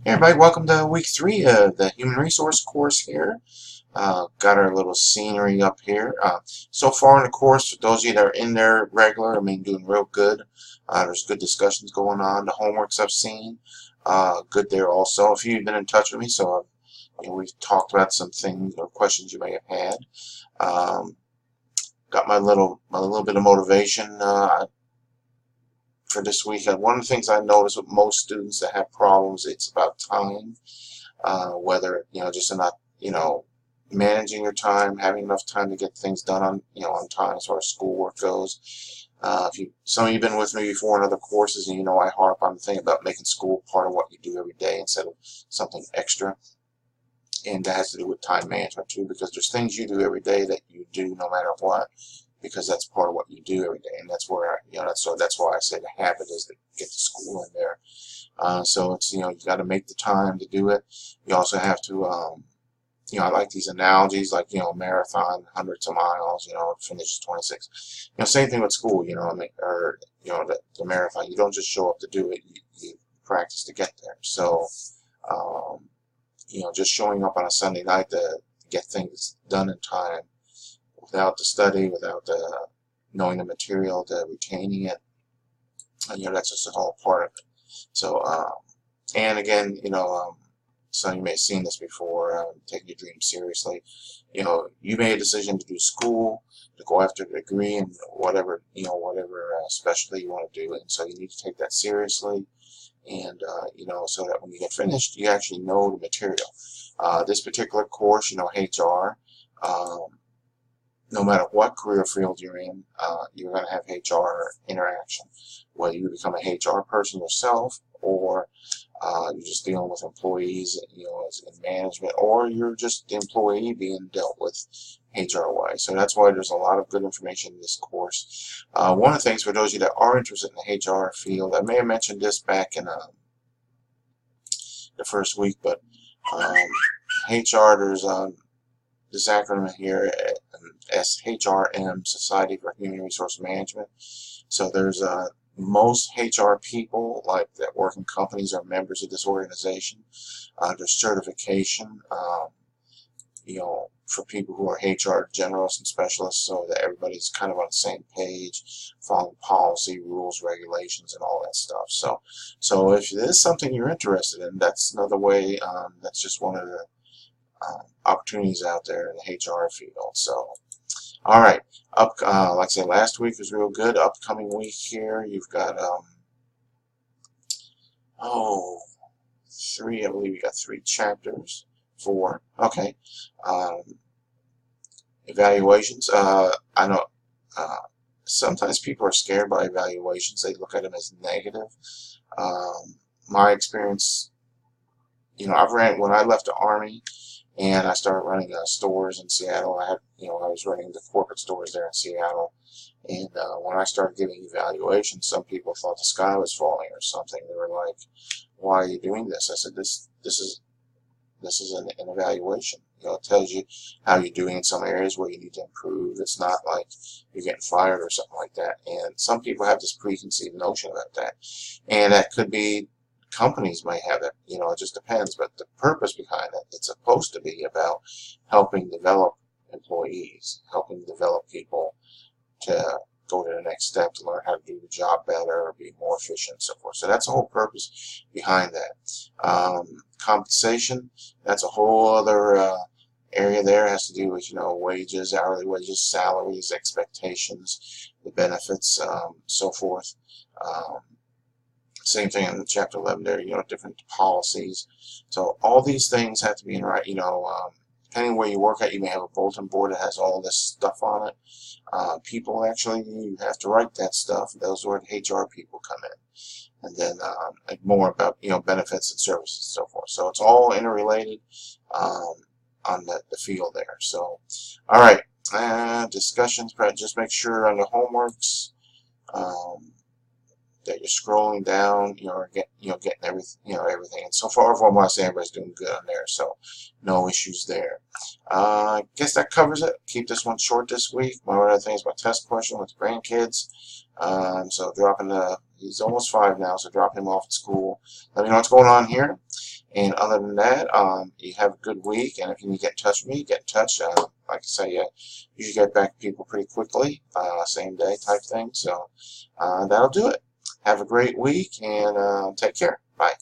Hey everybody, welcome to week 3 of the Human Resource course here. Got our little scenery up here. So far in the course, for those of you that are in there regular, doing real good. There's good discussions going on. The homeworks I've seen, good there also. A few of you have been in touch with me, so we've talked about some things or questions you may have had. Got my little bit of motivation for this week. One of the things I notice with most students that have problems, it's about time. Whether just not managing your time, having enough time to get things done on time as far as schoolwork goes. Some of you've been with me before in other courses, and I harp on the thing about making school part of what you do every day instead of something extra. And that has to do with time management too, because there's things you do every day that you do no matter what, because that's part of what you do every day, and that's where that's why I say the habit is to get the school in there. So it's you got to make the time to do it. You also have to I like these analogies, like marathon, hundreds of miles, finishes 26. Same thing with school, or the marathon. You don't just show up to do it, you practice to get there. So just showing up on a Sunday night to get things done in time without the study, without the knowing the material, the retaining it, that's just a whole part of it. So and again, some of you may have seen this before, taking your dreams seriously. You made a decision to do school, to go after a degree in whatever specialty you want to do, and so you need to take that seriously, and so that when you get finished, you actually know the material. This particular course, HR, no matter what career field you're in, you're going to have HR interaction, whether you become a HR person yourself, or you're just dealing with employees, in management, or you're just the employee being dealt with HR-wise. So that's why there's a lot of good information in this course. One of the things for those of you that are interested in the HR field, I may have mentioned this back in the first week, but HR, there's this acronym here, SHRM, Society for Human Resource Management. So there's most HR people that work in companies are members of this organization. There's certification, for people who are HR generalists and specialists, so that everybody's kind of on the same page, following policy, rules, regulations, and all that stuff. So if this is something you're interested in, that's another way. That's just one of the opportunities out there in the HR field. So, all right, like I said, last week was real good. Upcoming week here, you've got three. I believe you got 3 chapters. 4. Okay. Evaluations. I know sometimes people are scared by evaluations. They look at them as negative. My experience, when I left the Army and I started running stores in Seattle. I was running the corporate stores there in Seattle, and when I started giving evaluations, some people thought the sky was falling or something. They were like, "Why are you doing this?" I said, "This is an evaluation. It tells you how you're doing in some areas where you need to improve. It's not like you're getting fired or something like that." And some people have this preconceived notion about that, and that could be. Companies may have it, it just depends, but the purpose behind it, it's supposed to be about helping develop employees, helping develop people to go to the next step, to learn how to do the job better, or be more efficient, and so forth. So that's the whole purpose behind that. Compensation, that's a whole other area there. It has to do with, wages, hourly wages, salaries, expectations, the benefits, so forth. Same thing in chapter 11 there, different policies. So all these things have to be in right, depending where you work at, you may have a bulletin board that has all this stuff on it. People actually, you have to write that stuff. Those are where the HR people come in. And then more about, benefits and services and so forth. So it's all interrelated on the field there. So, all right, discussions, but just make sure on the homeworks, that you're scrolling down, getting everything. And so far, from what I say, everybody's doing good on there, so no issues there. I guess that covers it. Keep this one short this week. One other thing is my test question with the grandkids. So he's almost 5 now, so dropping him off at school. Let me know what's going on here. And other than that, you have a good week. And if you need to get in touch with me, get in touch. Like I say, you should get back to people pretty quickly, same day type thing. So that'll do it. Have a great week and take care. Bye.